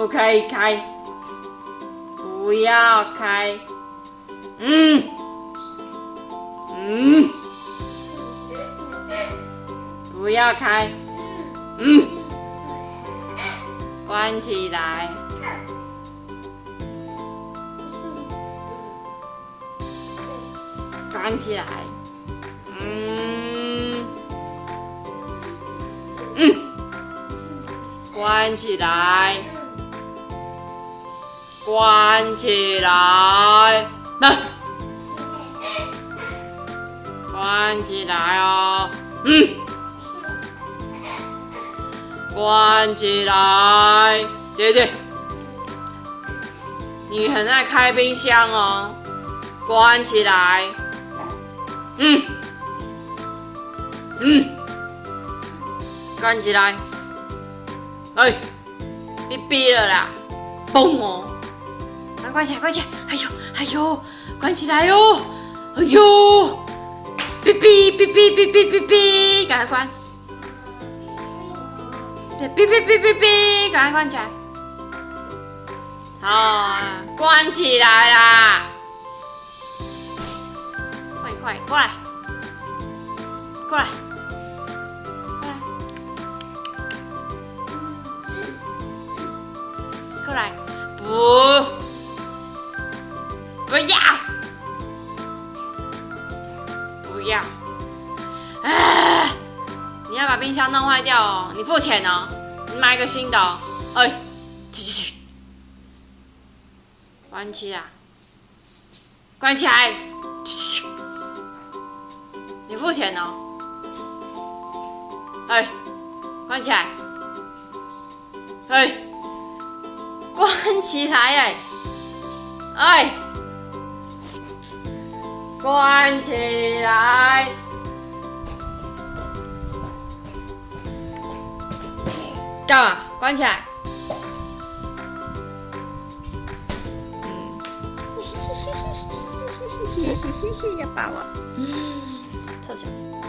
不可以开，不要开。不要开。关起来。关起来。关起来。关起来。关起来哦。关起来。对对，你很爱开冰箱哦。关起来。关起来。哎，别逼了啦，嘣哦！关起来，关起来！哎呦，关起来哟！哎呦，哔哔哔哔哔哔哔哔，赶快关！对，哔哔哔哔哔，赶快关起来！好，关起来啦！快过来！过来！过来！不要！不要！你要把冰箱弄坏掉哦，你付钱哦，你买一个新的哦。哎，去！关起来！关起来！去！你付钱哦。哎，关起来！哎，关起来！哎，关起来！干嘛？关起来！要把我，臭小子。